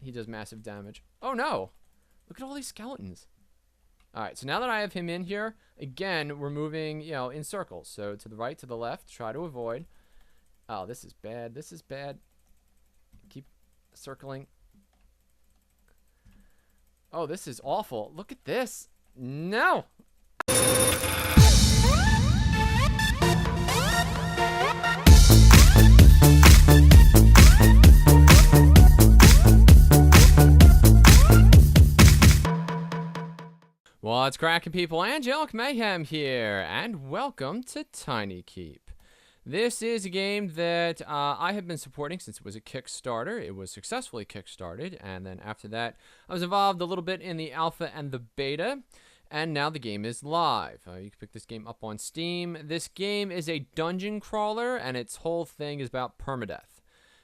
He does massive damage. Oh no! Look at all these skeletons. Alright, so now that I have him in here, again, we're moving, you know, in circles. So to the right, to the left, try to avoid. Oh, this is bad. This is bad. Keep circling. Oh, this is awful. Look at this. No! What's cracking, people? Angelic Mayhem here, and welcome to TinyKeep. This is a game that I have been supporting since it was a Kickstarter. It was successfully kickstarted, and then after that, I was involved a little bit in the alpha and the beta, and now the game is live. You can pick this game up on Steam. This game is a dungeon crawler, and its whole thing is about permadeath.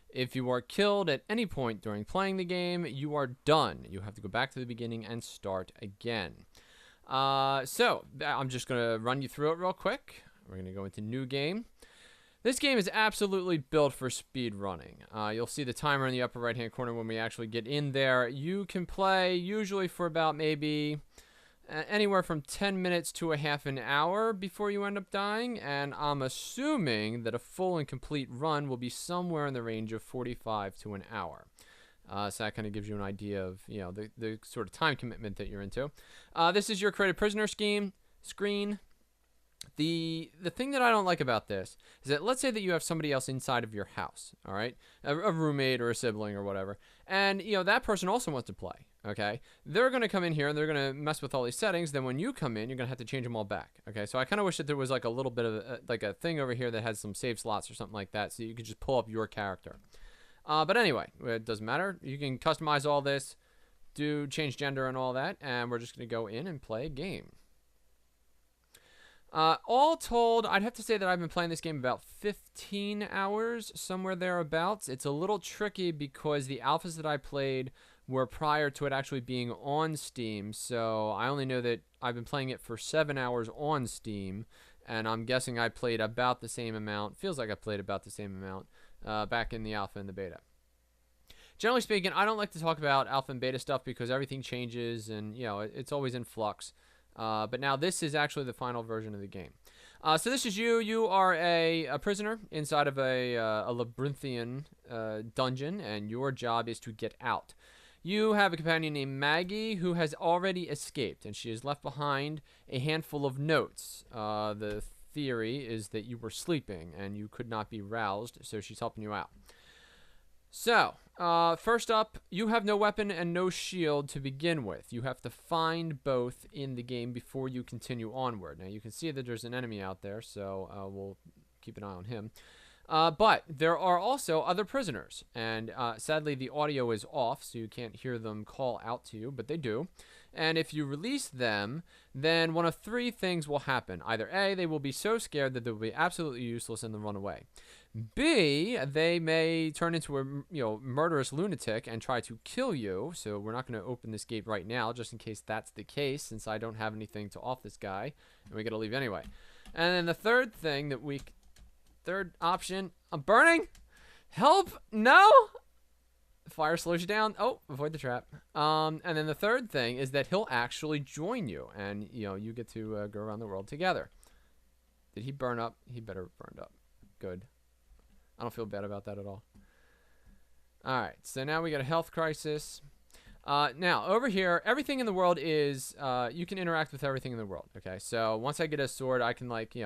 If you are killed at any point during playing the game, you are done. You have to go back to the beginning and start again. So I'm just going to run you through it real quick. We're going to go into new game. This game is absolutely built for speed running. You'll see the timer in the upper right hand corner when we actually get in there. You can play usually for about maybe anywhere from 10 minutes to a half an hour before you end up dying, and I'm assuming that a full and complete run will be somewhere in the range of 45 to an hour. So that kind of gives you an idea of, you know, the sort of time commitment that you're into. This is your created prisoner screen. The thing that I don't like about this is that let's say that you have somebody else inside of your house, all right? A roommate or a sibling or whatever. And, you know, that person also wants to play, okay? They're going to come in here and they're going to mess with all these settings. Then when you come in, you're going to have to change them all back, okay? So I kind of wish that there was like a little bit of like a thing over here that has some save slots or something like that so you could just pull up your character. But anyway, it doesn't matter. You can customize all this, change gender and all that, and we're just going to go in and play a game. All told, I'd have to say that I've been playing this game about 15 hours, somewhere thereabouts. It's a little tricky because the alphas that I played were prior to it actually being on Steam, so I only know that I've been playing it for 7 hours on Steam, and I'm guessing I played about the same amount. Feels like I played about the same amount back in the alpha and the beta. Generally speaking, I don't like to talk about alpha and beta stuff because everything changes and, you know, it's always in flux. But now this is actually the final version of the game. So this is you. You are a prisoner inside of a labyrinthian dungeon, and your job is to get out. You have a companion named Maggie who has already escaped, and she has left behind a handful of notes. The theory is that you were sleeping and you could not be roused, so she's helping you out. So, first up, you have no weapon and no shield to begin with. You have to find both in the game before you continue onward. Now, you can see that there's an enemy out there, so we'll keep an eye on him. But there are also other prisoners, and sadly the audio is off, so you can't hear them call out to you, but they do. And if you release them, then one of three things will happen. Either A, they will be so scared that they'll be absolutely useless and then run away. B, they may turn into a murderous lunatic and try to kill you. So we're not going to open this gate right now, just in case that's the case, since I don't have anything to off this guy, and we got to leave anyway. And then the third thing that third option, I'm burning. Help! No. Fire slows you down. Oh, avoid the trap. And then the third thing is that he'll actually join you, and you get to go around the world together. Did he burn up? He better have burned up. Good. I don't feel bad about that at all. All right, so now we got a health crisis. Now, over here, everything in the world is, you can interact with everything in the world, okay? So once I get a sword, I can, like,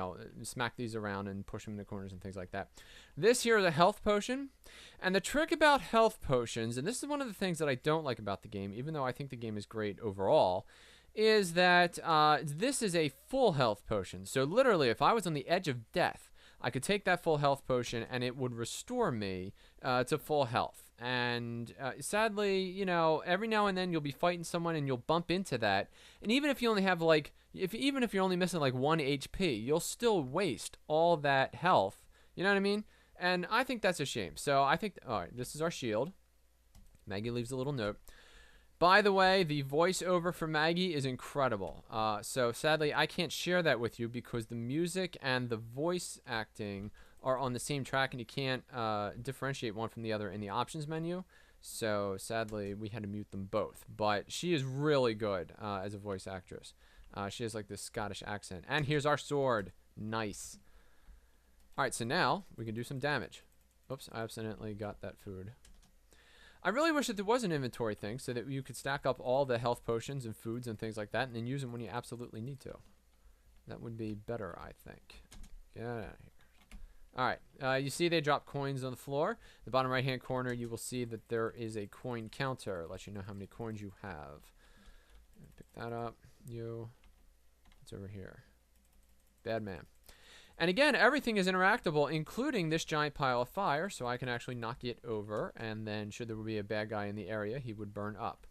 smack these around and push them in the corners and things like that. This here is a health potion. And the trick about health potions, and this is one of the things that I don't like about the game, even though I think the game is great overall, is that this is a full health potion. So literally, if I was on the edge of death, I could take that full health potion and it would restore me to full health. And sadly, every now and then you'll be fighting someone and you'll bump into that. And even if you only have even if you're only missing like 1 HP, you'll still waste all that health. You know what I mean? And I think that's a shame. So I think, all right, this is our shield. Maggie leaves a little note. By the way, the voiceover for Maggie is incredible. So sadly, I can't share that with you because the music and the voice acting are on the same track and you can't differentiate one from the other in the options menu. So sadly, we had to mute them both. But she is really good as a voice actress. She has like this Scottish accent. And here's our sword. Nice. All right, so now we can do some damage. Oops, I accidentally got that food. I really wish that there was an inventory thing so that you could stack up all the health potions and foods and things like that and then use them when you absolutely need to. That would be better, I think. Get out of here. All right, you see they drop coins on the floor. The bottom right-hand corner, you will see that there is a coin counter. It lets you know how many coins you have. Pick that up. It's over here. Bad man. And again, everything is interactable, including this giant pile of fire, so I can actually knock it over, and then should there be a bad guy in the area, he would burn up.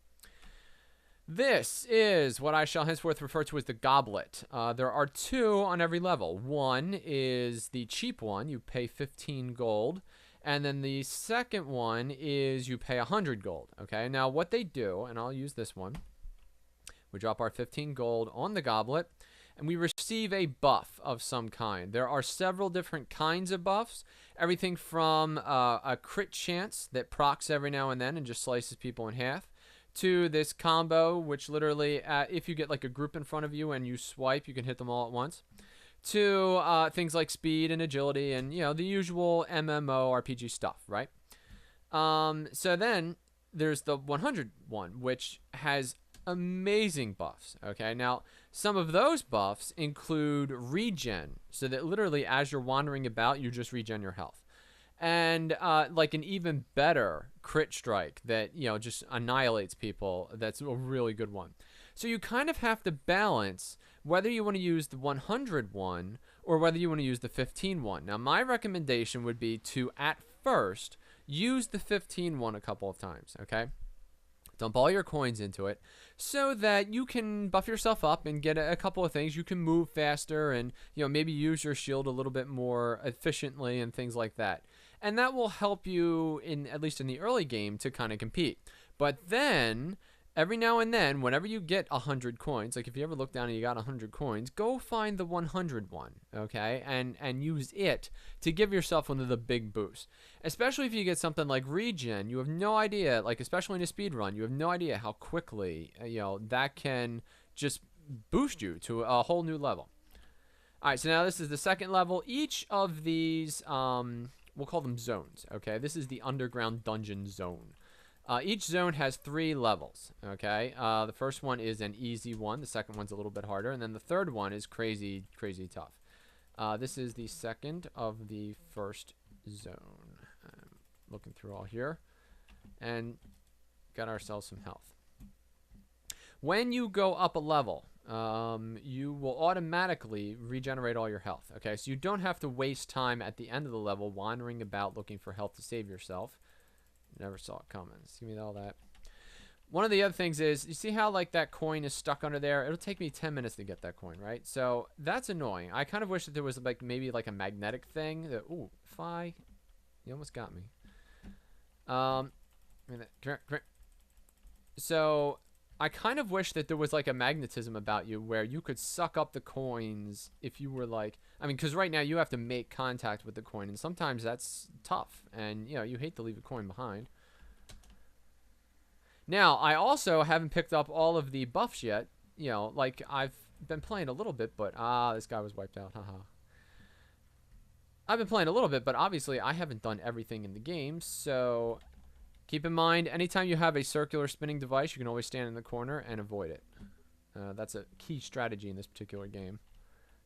This is what I shall henceforth refer to as the goblet. There are 2 on every level. One is the cheap one. You pay 15 gold. And then the second one is you pay 100 gold. Okay, now what they do, and I'll use this one. We drop our 15 gold on the goblet, and we receive a buff of some kind. There are several different kinds of buffs. Everything from a crit chance that procs every now and then and just slices people in half, to this combo, which literally, if you get like a group in front of you and you swipe, you can hit them all at once, to things like speed and agility and, you know, the usual MMO RPG stuff, right? So then there's the 100 one, which has amazing buffs. Okay, now some of those buffs include regen, so that literally as you're wandering about, you just regen your health. And like an even better crit strike that, you know, just annihilates people. That's a really good one. So you kind of have to balance whether you want to use the 100 one or whether you want to use the 15 one. Now, my recommendation would be to, at first, use the 15 one a couple of times, okay? Dump all your coins into it so that you can buff yourself up and get a couple of things. You can move faster and, you know, maybe use your shield a little bit more efficiently and things like that. And that will help you, in at least in the early game, to kind of compete. But then, every now and then, whenever you get 100 coins, like if you ever look down and you got 100 coins, go find the 100 one, okay? And use it to give yourself one of the big boosts. Especially if you get something like regen, you have no idea, like especially in a speed run, you have no idea how quickly, you know, that can just boost you to a whole new level. All right, so now this is the second level. Each of these, we'll call them zones, okay? This is the underground dungeon zone. Each zone has 3 levels, okay? The first one is an easy one. The second one's a little bit harder. And then the third one is crazy, crazy tough. This is the second of the first zone. I'm looking through all here. And got ourselves some health. When you go up a level, you will automatically regenerate all your health, okay? So you don't have to waste time at the end of the level wandering about looking for health to save yourself. Never saw it coming. Just give me all that. One of the other things is, you see how like that coin is stuck under there? It'll take me 10 minutes to get that coin, right? So that's annoying. I kind of wish that there was like maybe like a magnetic thing that, ooh, Fi, you almost got me. So I kind of wish that there was like a magnetism about you where you could suck up the coins if you were like, I mean, because right now you have to make contact with the coin, and sometimes that's tough, and you know, you hate to leave a coin behind. Now, I also haven't picked up all of the buffs yet. You know, like I've been playing a little bit, but this guy was wiped out. Haha. I've been playing a little bit, but obviously I haven't done everything in the game, so keep in mind, anytime you have a circular spinning device, you can always stand in the corner and avoid it. That's a key strategy in this particular game.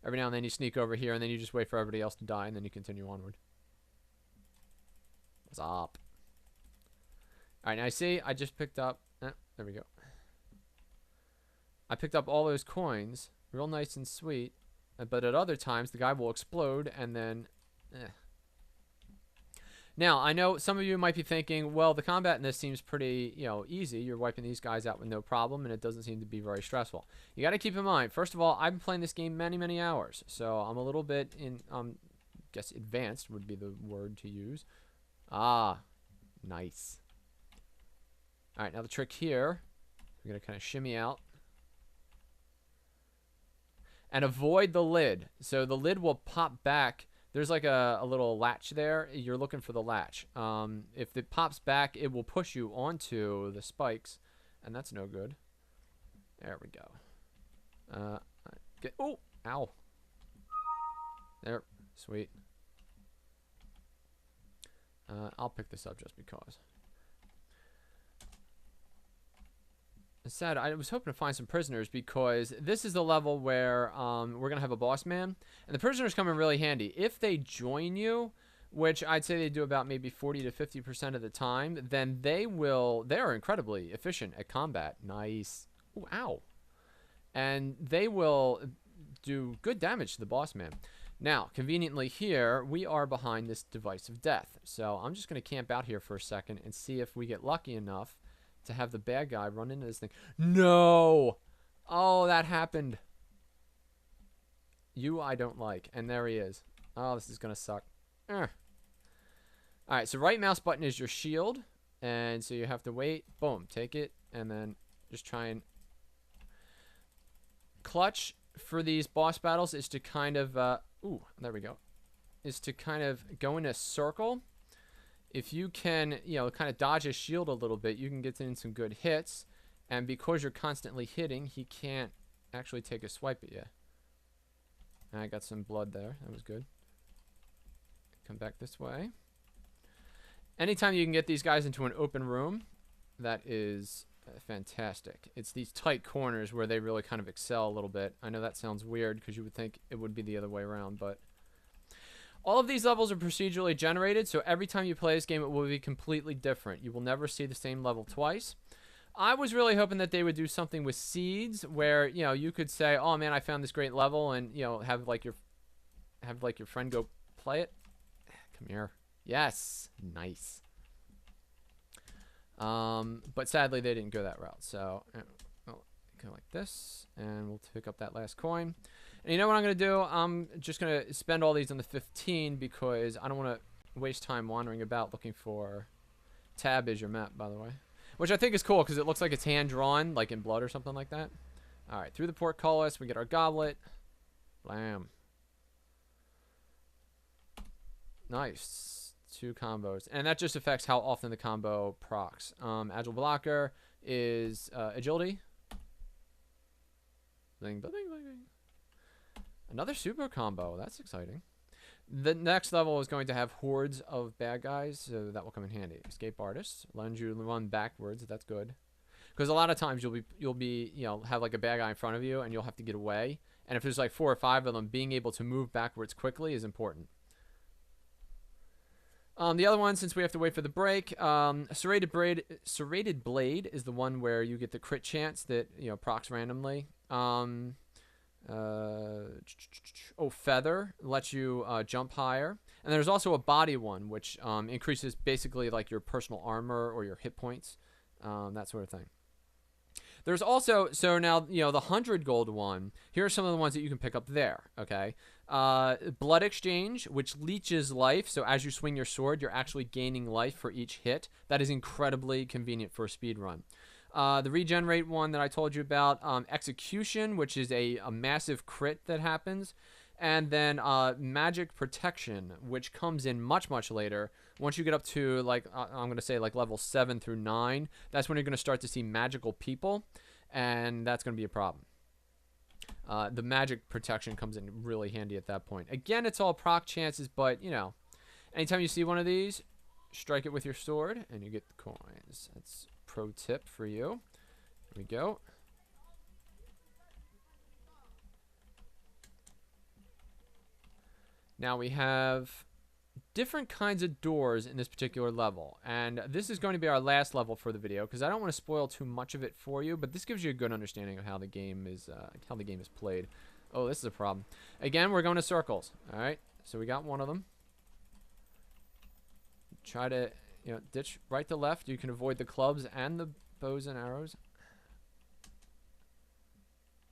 Every now and then you sneak over here, and then you just wait for everybody else to die, and then you continue onward. What's up? Alright, now I see, I just picked up... there we go. I picked up all those coins, real nice and sweet, but at other times, the guy will explode, and then... Now, I know some of you might be thinking, well, the combat in this seems pretty, you know, easy. You're wiping these guys out with no problem, and it doesn't seem to be very stressful. You got to keep in mind, first of all, I've been playing this game many, many hours, so I'm a little bit in, I guess advanced would be the word to use. Ah, nice. All right, now the trick here, we're going to kind of shimmy out and avoid the lid. So the lid will pop back There's like a little latch there. You're looking for the latch. If it pops back, it will push you onto the spikes, and that's no good. There we go. Oh, ow. There, sweet. I'll pick this up just because. It's sad. I was hoping to find some prisoners because this is the level where we're going to have a boss man. And the prisoners come in really handy. If they join you, which I'd say they do about maybe 40 to 50% of the time, then they are incredibly efficient at combat. Nice. Ooh, ow. And they will do good damage to the boss man. Now, conveniently here, we are behind this device of death. So I'm just going to camp out here for a second and see if we get lucky enough to have the bad guy run into this thing. No! Oh, that happened. You I don't like. And there he is. Oh, this is going to suck. Alright, so right mouse button is your shield. And so you have to wait. Boom. Take it. And then just try and... Clutch for these boss battles is to kind of... ooh, there we go. Is to kind of go in a circle. If you can, you know, kind of dodge his shield a little bit, you can get in some good hits. And because you're constantly hitting, he can't actually take a swipe at you. And I got some blood there. That was good. Come back this way. Anytime you can get these guys into an open room, that is fantastic. It's these tight corners where they really kind of excel a little bit. I know that sounds weird because you would think it would be the other way around, but... All of these levels are procedurally generated, so every time you play this game, it will be completely different. You will never see the same level twice. I was really hoping that they would do something with seeds, where you know you could say, "Oh man, I found this great level," and you know have like your friend go play it. Come here, yes, nice. But sadly, they didn't go that route. So we'll go like this, and we'll pick up that last coin. And you know what I'm going to do? I'm just going to spend all these on the 15 because I don't want to waste time wandering about looking for... Tab is your map, by the way. Which I think is cool because it looks like it's hand-drawn, like in blood or something like that. Alright, through the portcullis, we get our goblet. Blam. Nice. 2 combos. And that just affects how often the combo procs. Agile blocker is agility. Bling, bling, bling, bling. Another super combo. That's exciting. The next level is going to have hordes of bad guys, so that will come in handy. Escape artist allows you to run backwards. That's good, because a lot of times you'll be you know have like a bad guy in front of you and you'll have to get away. And if there's like 4 or 5 of them, being able to move backwards quickly is important. The other one, since we have to wait for the break, serrated blade is the one where you get the crit chance that you know procs randomly. Feather lets you jump higher, and there's also a body one which increases basically like your personal armor or your hit points, that sort of thing. There's also, so now you know the 100 gold one. Here are some of the ones that you can pick up there. Okay, blood exchange, which leeches life, so as you swing your sword you're actually gaining life for each hit. That is incredibly convenient for a speed run. The regenerate one that I told you about, execution, which is a massive crit that happens, and then magic protection, which comes in much later. Once you get up to like I'm gonna say like level 7 through 9, that's when you're gonna start to see magical people, and that's gonna be a problem. The magic protection comes in really handy at that point. Again, it's all proc chances, but you know, anytime you see one of these, strike it with your sword, and you get the coins. That's pro tip for you. Here we go. Now we have different kinds of doors in this particular level, and this is going to be our last level for the video because I don't want to spoil too much of it for you, but this gives you a good understanding of how the game is played. Oh, this is a problem. Again, we're going to circles. All right, so we got one of them. Try to ditch right to left. You can avoid the clubs and the bows and arrows.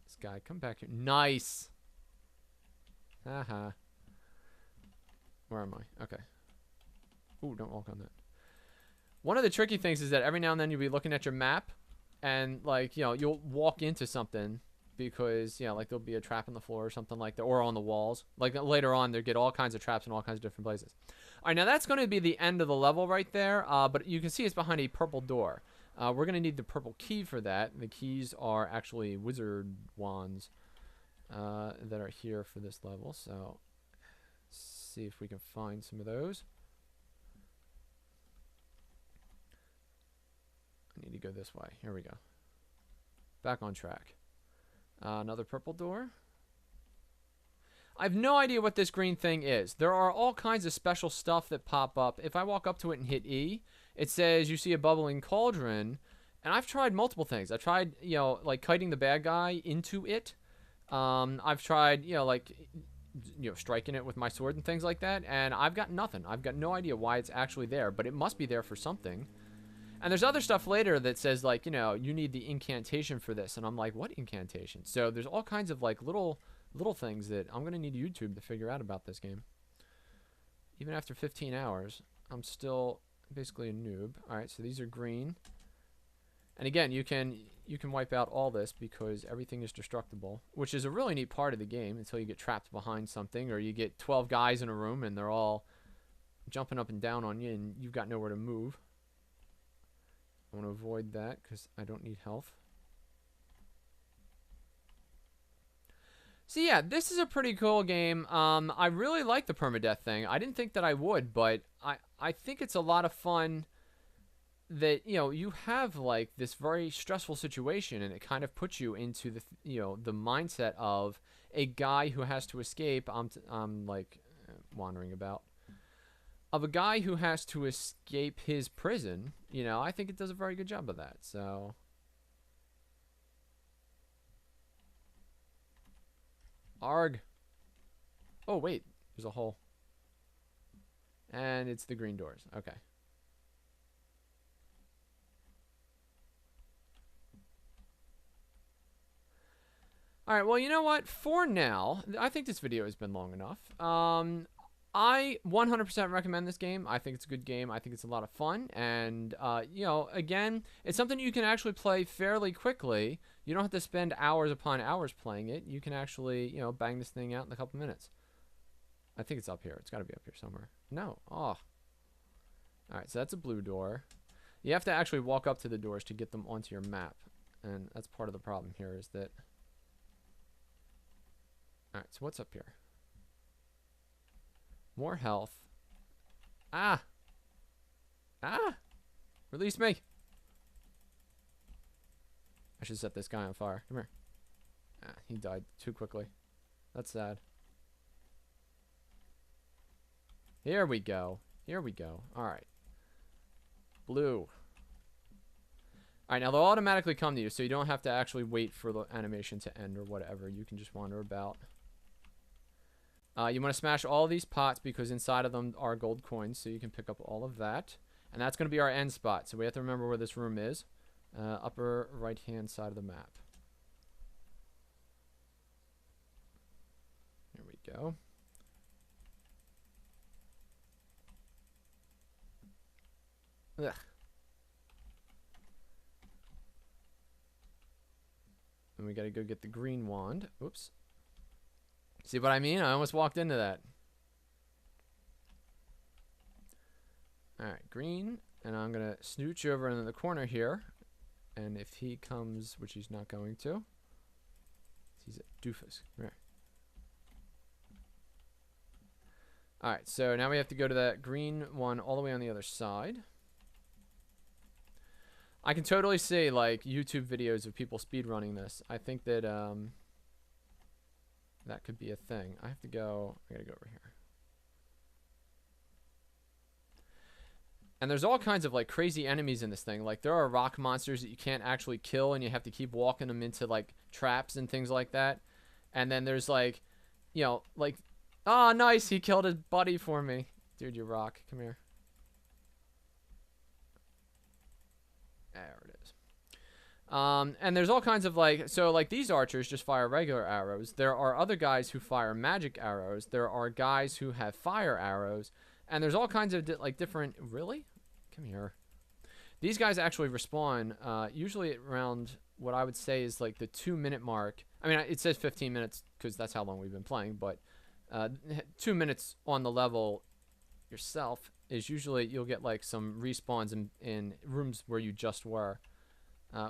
This guy, come back here. Nice. Haha. Where am I? Okay. Ooh, don't walk on that. One of the tricky things is that every now and then you'll be looking at your map and like, you'll walk into something because, yeah, like there'll be a trap in the floor or something like that, or on the walls. Like later on, they get all kinds of traps in all kinds of different places. All right, now that's going to be the end of the level right there, but you can see it's behind a purple door. We're going to need the purple key for that. The keys are actually wizard wands that are here for this level, so let's see if we can find some of those. I need to go this way. Here we go. Back on track. Another purple door. I have no idea what this green thing is. There are all kinds of special stuff that pop up. If I walk up to it and hit E, it says you see a bubbling cauldron. And I've tried multiple things. I tried, you know, like kiting the bad guy into it. I've tried, you know, like, you know, striking it with my sword and things like that. And I've got nothing. I've got no idea why it's actually there. But it must be there for something. And there's other stuff later that says, like, you know, you need the incantation for this. And I'm like, what incantation? So there's all kinds of, like, little things that I'm going to need YouTube to figure out about this game. Even after 15 hours, I'm still basically a noob. All right, so these are green. And again, you can wipe out all this because everything is destructible, which is a really neat part of the game until you get trapped behind something, or you get 12 guys in a room and they're all jumping up and down on you and you've got nowhere to move. I want to avoid that because I don't need health. So yeah, this is a pretty cool game. I really like the permadeath thing. I didn't think that I would, but I think it's a lot of fun that, you know, you have like this very stressful situation and it kind of puts you into the, you know, the mindset of a guy who has to escape. I'm like wandering about. Of a guy who has to escape his prison. You know, I think it does a very good job of that. So arg. Oh, wait. There's a hole. And it's the green doors. Okay. Alright, well, you know what? For now, I think this video has been long enough. I 100% recommend this game. I think it's a good game. I think it's a lot of fun. And, you know, again, it's something you can actually play fairly quickly. You don't have to spend hours upon hours playing it. You can actually, you know, bang this thing out in a couple minutes. I think it's up here. It's got to be up here somewhere. No. Oh. Alright, so that's a blue door. You have to actually walk up to the doors to get them onto your map. And that's part of the problem here is that... Alright, so what's up here? More health. Ah! Ah! Release me! I should set this guy on fire. Come here. Ah, he died too quickly. That's sad. Here we go. Here we go. Alright. Blue. Alright, now they'll automatically come to you, so you don't have to actually wait for the animation to end or whatever. You can just wander about. You want to smash all of these pots because inside of them are gold coins, so you can pick up all of that. And that's going to be our end spot, so we have to remember where this room is. Upper right-hand side of the map. Here we go. Ugh. And we got to go get the green wand. Oops. See what I mean? I almost walked into that. Alright, green. And I'm going to snooch over in the corner here. And if he comes, which he's not going to. He's a doofus. Come here. Alright, so now we have to go to that green one all the way on the other side. I can totally see, like, YouTube videos of people speedrunning this. I think that, that could be a thing. I gotta go over here. And there's all kinds of like crazy enemies in this thing. Like there are rock monsters that you can't actually kill and you have to keep walking them into like traps and things like that. And then there's like, you know, like, oh nice, he killed his buddy for me. Dude, you rock. Come here. There it is. And there's all kinds of like, so like these archers just fire regular arrows. There are other guys who fire magic arrows. There are guys who have fire arrows. And there's all kinds of like different, really? Come here. These guys actually respawn usually around what I would say is like the 2-minute mark. I mean, it says 15 minutes because that's how long we've been playing, but 2 minutes on the level yourself is usually you'll get like some respawns in rooms where you just were,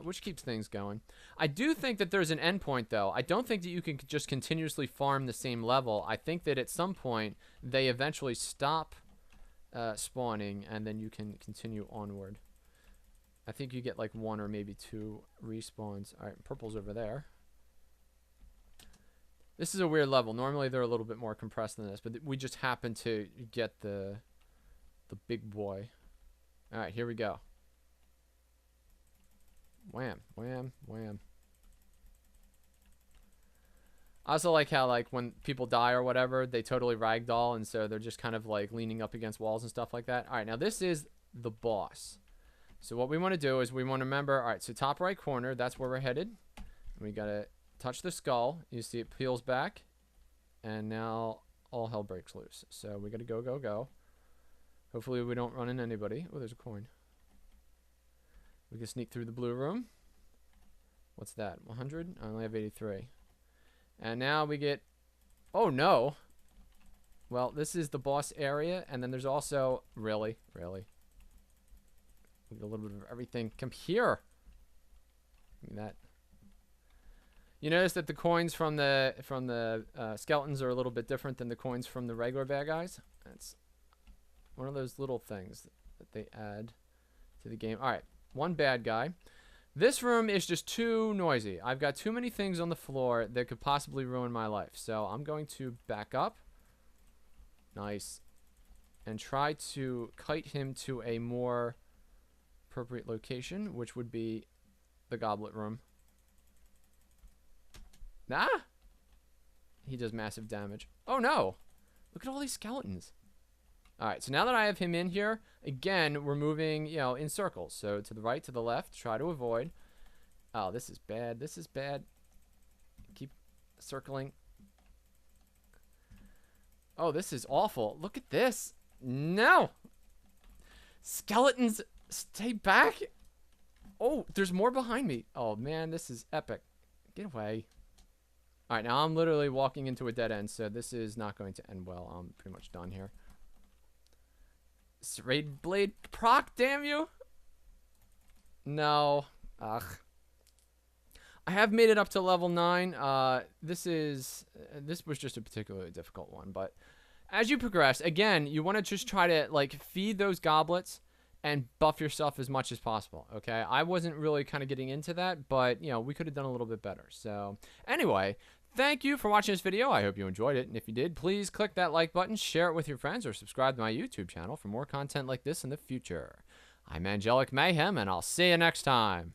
which keeps things going. I do think that there's an endpoint, though. I don't think that you can just continuously farm the same level. I think that at some point they eventually stop spawning, and then you can continue onward. I think you get like 1 or maybe 2 respawns. All right, purple's over there. This is a weird level. Normally they're a little bit more compressed than this, but we just happen to get the big boy. All right, here we go. Wham, wham, wham. I also like how, like, when people die or whatever, they totally ragdoll, and so they're just kind of like leaning up against walls and stuff like that. All right, now this is the boss. So what we want to do is we want to remember, all right, so top right corner, that's where we're headed. We got to touch the skull. You see it peels back, and now all hell breaks loose. So we got to go, go, go. Hopefully we don't run into anybody. Oh, there's a coin. We can sneak through the blue room. What's that? 100? I only have 83. And now we get... Oh, no. Well, this is the boss area, and then there's also... Really? Really? We get a little bit of everything. Come here. Give me that. You notice that the coins from the skeletons are a little bit different than the coins from the regular bad guys? That's one of those little things that they add to the game. All right. One bad guy. This room is just too noisy. I've got too many things on the floor that could possibly ruin my life. So I'm going to back up. Nice. And try to kite him to a more appropriate location, which would be the goblet room. Nah! He does massive damage. Oh no! Look at all these skeletons. Alright, so now that I have him in here, again, we're moving, you know, in circles. So to the right, to the left, try to avoid. Oh, this is bad. This is bad. Keep circling. Oh, this is awful. Look at this. No! Skeletons, stay back. Oh, there's more behind me. Oh, man, this is epic. Get away. Alright, now I'm literally walking into a dead end, so this is not going to end well. I'm pretty much done here. Serrated blade proc, damn you. No. Ugh. I have made it up to level 9. This was just a particularly difficult one, but as you progress, again, you want to just try to like feed those goblets and buff yourself as much as possible, okay? I wasn't really kind of getting into that, but, you know, we could have done a little bit better. So, anyway, thank you for watching this video. I hope you enjoyed it, and if you did, please click that like button, share it with your friends, or subscribe to my YouTube channel for more content like this in the future. I'm Angelic Mayhem, and I'll see you next time.